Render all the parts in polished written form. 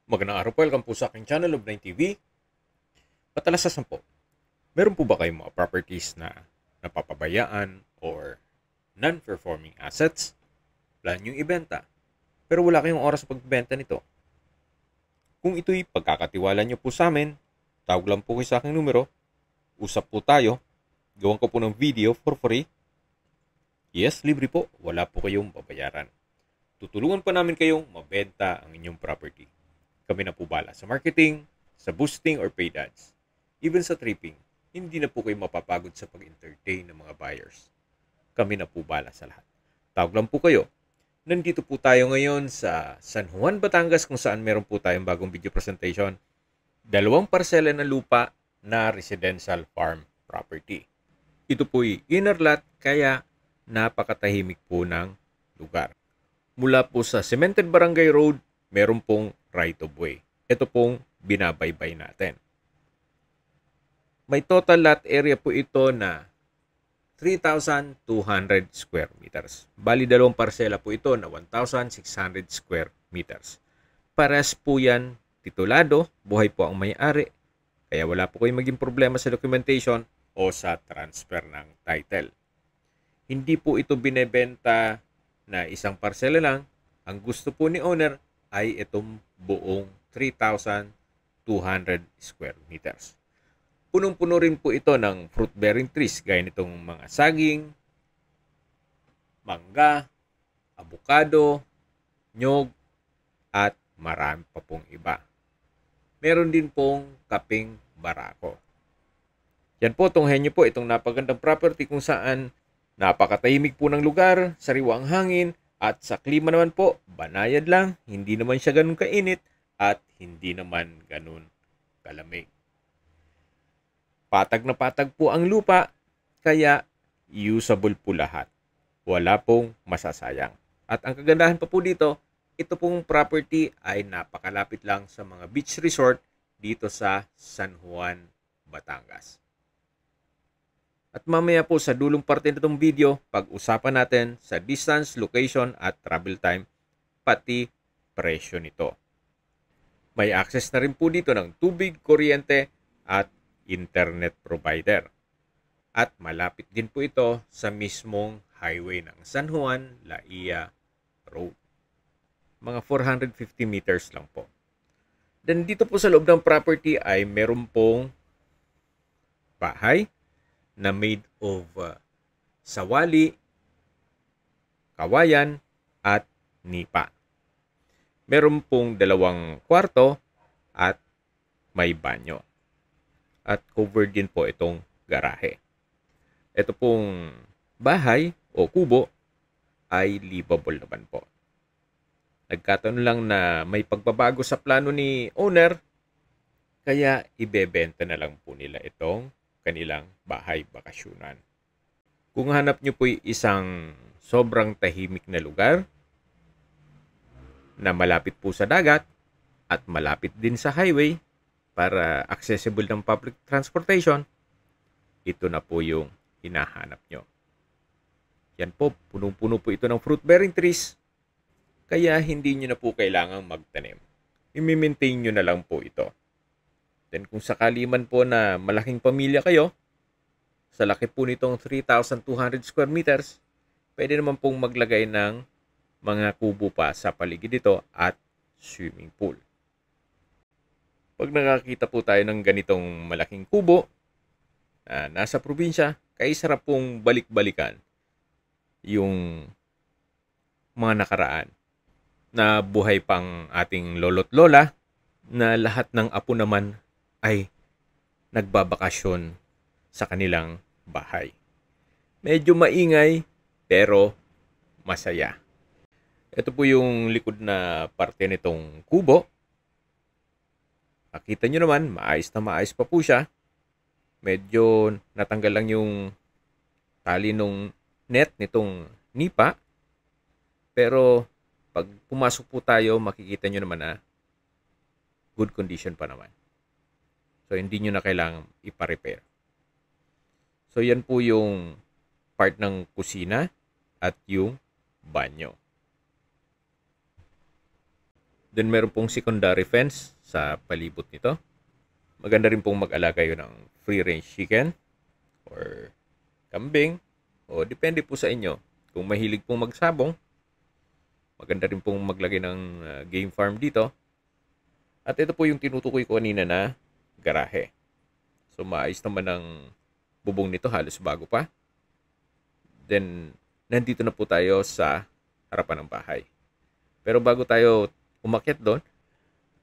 Magandang araw po, welcome po sa aking channel, Love9 TV. Patalasasan po, meron po ba kayong mga properties na napapabayaan or non-performing assets? Plan yung ibenta, pero wala kayong oras sa pagbenta nito. Kung ito'y pagkakatiwala nyo po sa amin, tawag lang po kayo sa aking numero, usap po tayo, gawan ko po ng video for free. Yes, libre po, wala po kayong babayaran. Tutulungan pa namin kayong mabenta ang inyong property. Kami na po bala sa marketing, sa boosting or paid ads. Even sa tripping, hindi na po kayo mapapagod sa pag-entertain ng mga buyers. Kami na po bala sa lahat. Tawag lang po kayo. Nandito po tayo ngayon sa San Juan, Batangas kung saan meron po tayong bagong video presentation. 2 parsela ng lupa na residential farm property. Ito po'y inner lot kaya napakatahimik po ng lugar. Mula po sa Cemented Barangay Road, meron pong right of way. Ito pong binabaybay natin. May total lot area po ito na 3,200 square meters. Bali, 2 parsela po ito na 1,600 square meters. Pares po yan titulado, buhay po ang may-ari. Kaya wala po kayong maging problema sa documentation o sa transfer ng title. Hindi po ito binebenta na isang parsela lang. Ang gusto po ni owner ay itong buong 3,200 square meters. Punong-puno rin po ito ng fruit-bearing trees gaya nitong mga saging, mangga, abukado, nyog, at marami pa pong iba. Meron din pong kaping barako. Yan po, tunghen nyo po itong napagandang property kung saan napakatahimik po ng lugar, sariwa ang hangin, at sa klima naman po, banayad lang, hindi naman siya ganun kainit at hindi naman ganun kalamig. Patag na patag po ang lupa, kaya usable po lahat. Wala pong masasayang. At ang kagandahan pa po dito, ito pong property ay napakalapit lang sa mga beach resort dito sa San Juan, Batangas. At mamaya po sa dulong parte nitong video, pag-usapan natin sa distance, location at travel time, pati presyo nito. May access na rin po dito ng tubig, kuryente at internet provider. At malapit din po ito sa mismong highway ng San Juan, Laia Road. Mga 450 meters lang po. Then dito po sa loob ng property ay meron pong bahay na made of sawali, kawayan, at nipa. Meron pong 2 kwarto at may banyo. At covered din po itong garahe. Ito pong bahay o kubo ay livable naman po. Nagkataon lang na may pagbabago sa plano ni owner, kaya ibebenta na lang po nila itong kanilang bahay bakasyunan. Kung hanap nyo po isang sobrang tahimik na lugar na malapit po sa dagat at malapit din sa highway para accessible ng public transportation, ito na po yung hinahanap nyo. Yan po, punong-puno po ito ng fruit-bearing trees, kaya hindi nyo na po kailangang magtanim. I-maintain nyo na lang po ito. Then kung sakali man po na malaking pamilya kayo, sa laki po nitong 3,200 square meters, pwede naman pong maglagay ng mga kubo pa sa paligid dito at swimming pool. Pag nakakita po tayo ng ganitong malaking kubo na nasa probinsya, kaya sarap pong balik-balikan yung mga nakaraan na buhay pang ating lolo't lola na lahat ng apo naman ay nagbabakasyon sa kanilang bahay. Medyo maingay pero masaya. Ito po yung likod na parte nitong kubo. Makita nyo naman, maayos na maayos pa po siya. Medyo natanggal lang yung tali nung net nitong nipa. Pero pag pumasok po tayo, makikita nyo naman na good condition pa naman. So, hindi nyo na kailangang ipa-repair. So, yan po yung part ng kusina at yung banyo. Then meron pong secondary fence sa palibot nito. Maganda rin pong mag-alaga kayo ng free-range chicken or kambing o depende po sa inyo. Kung mahilig pong magsabong, maganda rin pong maglagay ng game farm dito. At ito po yung tinutukoy ko kanina na garahe. So maayos naman ang bubong nito, halos bago pa. Then nandito na po tayo sa harapan ng bahay. Pero bago tayo umakyat doon,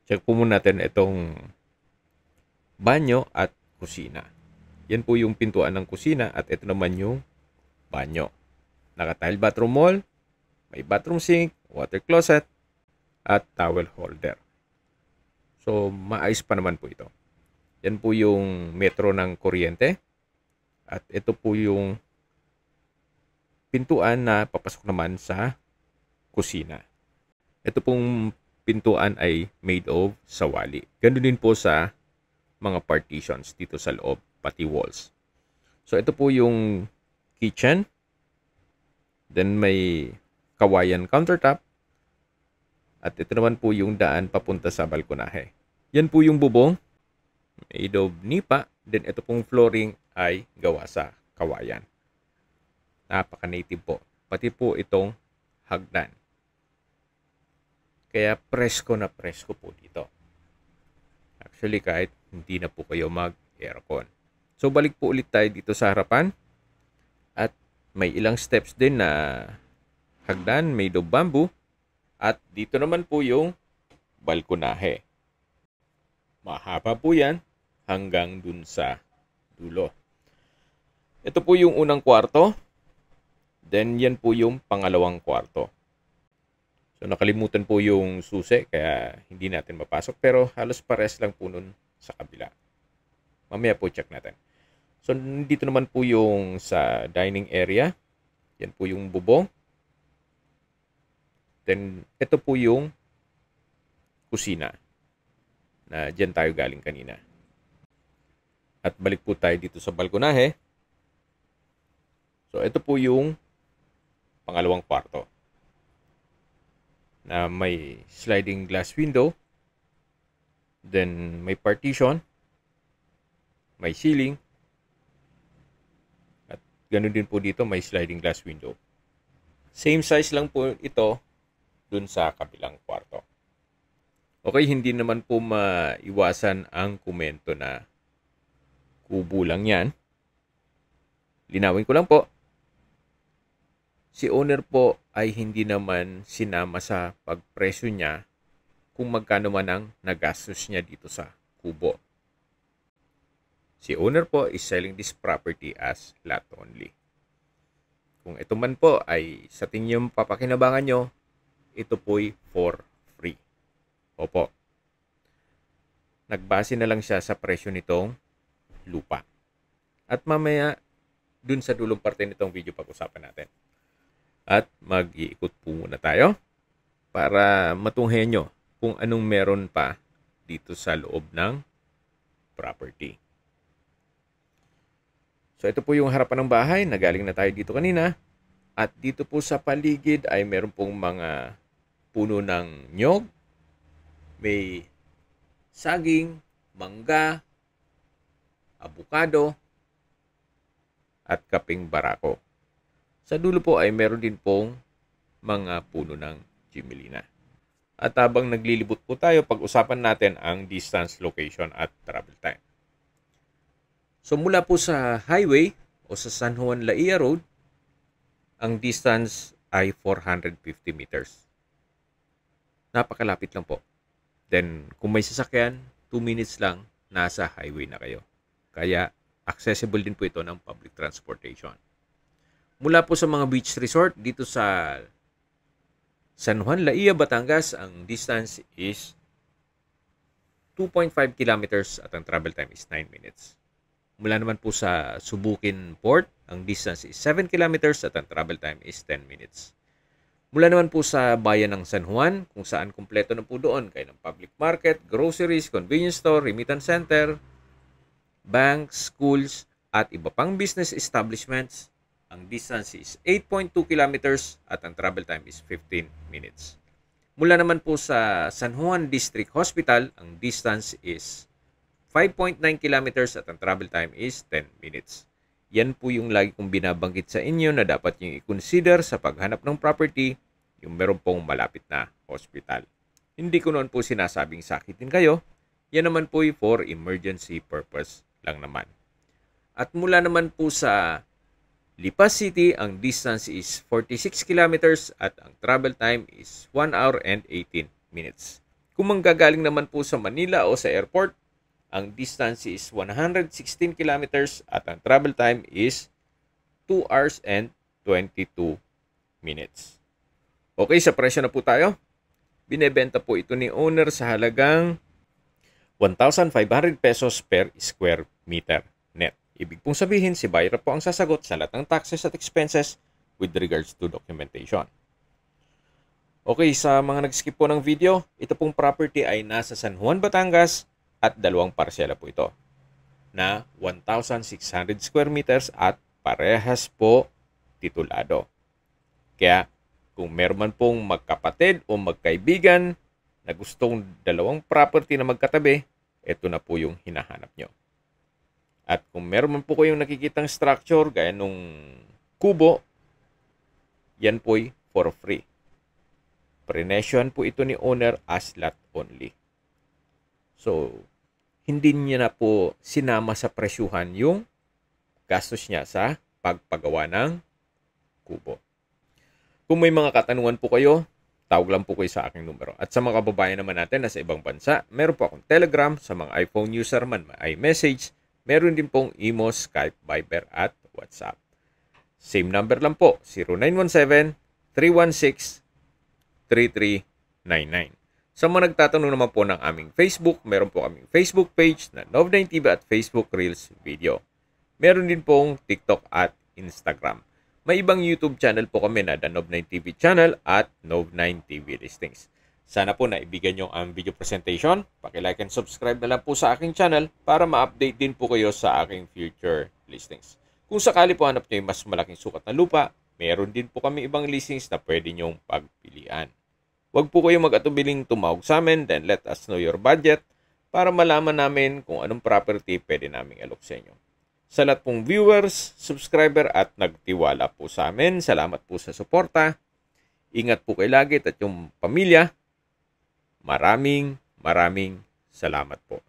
check po muna natin itong banyo at kusina. Yan po yung pintuan ng kusina at ito naman yung banyo. Naka-tile bathroom wall, may bathroom sink, water closet, at towel holder. So, maayos pa naman po ito. Yan po yung metro ng kuryente. At ito po yung pintuan na papasok naman sa kusina. Ito pong pintuan ay made of sawali. Ganun din po sa mga partitions dito sa loob, pati walls. So, ito po yung kitchen. Then, may kawayan countertop. At ito naman po yung daan papunta sa balkonahe. Yan po yung bubong. Made of nipa. Then, ito pong flooring ay gawa sa kawayan. Napaka-native po. Pati po itong hagdan. Kaya presko na presko po dito. Actually, kahit hindi na po kayo mag-aircon. So, balik po ulit tayo dito sa harapan. At may ilang steps din na hagdan made of bamboo. At dito naman po yung balkonahe. Mahaba po yan hanggang dun sa dulo. Ito po yung unang kwarto. Then, yan po yung pangalawang kwarto. So, nakalimutan po yung susi, kaya hindi natin mapasok. Pero halos pares lang po nun sa kabila. Mamaya po check natin. So, dito naman po yung sa dining area. Yan po yung bubong. Then, ito po yung kusina. Na dyan tayo galing kanina. At balik po tayo dito sa balkonahe. So, ito po yung pangalawang kwarto. Na may sliding glass window. Then, may partition. May ceiling. At ganun din po dito, may sliding glass window. Same size lang po ito dun sa kabilang kwarto. Okay, hindi naman po maiwasan ang komento na kubo lang yan. Linawin ko lang po. Si owner po ay hindi naman sinama sa pagpresyo niya kung magkano man ang nagastos niya dito sa kubo. Si owner po is selling this property as lot only. Kung ito man po ay sa tingin yung papakinabangan nyo, ito po'y for free. Opo. Nagbase na lang siya sa presyo nitong lupa. At mamaya, dun sa dulong parte nitong video pag-usapan natin. At mag-iikot po muna tayo para matunghayan nyo kung anong meron pa dito sa loob ng property. So ito po yung harapan ng bahay. Nagaling na tayo dito kanina. At dito po sa paligid ay meron pong mga puno ng nyog. May saging, mangga, abukado, at kaping barako. Sa dulo po ay meron din pong mga puno ng Gmelina. At habang naglilibot po tayo, pag-usapan natin ang distance, location, at travel time. So mula po sa highway o sa San Juan Laia Road, ang distance ay 450 meters. Napakalapit lang po. Then kung may sasakyan, 2 minutes lang nasa highway na kayo. Kaya accessible din po ito ng public transportation. Mula po sa mga beach resort dito sa San Juan Laia, Batangas, ang distance is 2.5 kilometers at ang travel time is 9 minutes. Mula naman po sa Subukin Port, ang distance is 7 kilometers at ang travel time is 10 minutes. Mula naman po sa bayan ng San Juan, kung saan kumpleto na po doon kayo ng public market, groceries, convenience store, remittance center, banks, schools, at iba pang business establishments, ang distance is 8.2 kilometers at ang travel time is 15 minutes. Mula naman po sa San Juan District Hospital, ang distance is 5.9 kilometers at ang travel time is 10 minutes. Yan po yung lagi kong binabanggit sa inyo na dapat yung i-consider sa paghanap ng property, yung meron pong malapit na hospital. Hindi ko noon po sinasabing sakitin kayo. Yan naman po for emergency purpose lang naman. At mula naman po sa Lipa City, ang distance is 46 kilometers at ang travel time is 1 hour and 18 minutes. Kung manggagaling naman po sa Manila o sa airport, ang distance is 116 kilometers at ang travel time is 2 hours and 22 minutes. Okay, sa presyo na po tayo. Binebenta po ito ni owner sa halagang 1,500 pesos per square meter net. Ibig pong sabihin, si buyer po ang sasagot sa lahat ng taxes at expenses with regards to documentation. Okay, sa mga nag-skip po ng video, ito pong property ay nasa San Juan, Batangas at dalawang parsela po ito na 1,600 square meters at parehas po titulado. Kaya kung meron man pong magkapatid o magkaibigan na gustong dalawang property na magkatabi, ito na po yung hinahanap nyo. At kung meron man po kayong nakikitang structure gaya nung kubo, yan po'y for free. Prenesyohan po ito ni owner as lot only. So, hindi niya na po sinama sa presyuhan yung gastos niya sa pagpagawa ng kubo. Kung may mga katanungan po kayo, tawag lang po kayo sa aking numero. At sa mga kababayan naman natin na sa ibang bansa, meron po akong Telegram, sa mga iPhone user man, iMessage, meron din pong Imo, Skype, Viber at WhatsApp. Same number lang po, 0917-316-3399. Sa mga nagtatanong naman po ng aming Facebook, meron po kaming Facebook page na Nov9TV at Facebook Reels Video. Meron din pong TikTok at Instagram. May ibang YouTube channel po kami na The Nov9TV Channel at Nov9TV Listings. Sana po naibigan nyo ang video presentation. Paki-like and subscribe na lang po sa aking channel para ma-update din po kayo sa aking future listings. Kung sakali po hanap nyo yung mas malaking sukat na lupa, meron din po kami ibang listings na pwede nyong pagpilian. Huwag po kayong mag-atubiling tumawag sa amin, then let us know your budget para malaman namin kung anong property pwede naming alok sa inyo. Sa lahat pong viewers, subscriber at nagtiwala po sa amin, salamat po sa suporta. Ingat po kayo lagi at yung pamilya. Maraming salamat po.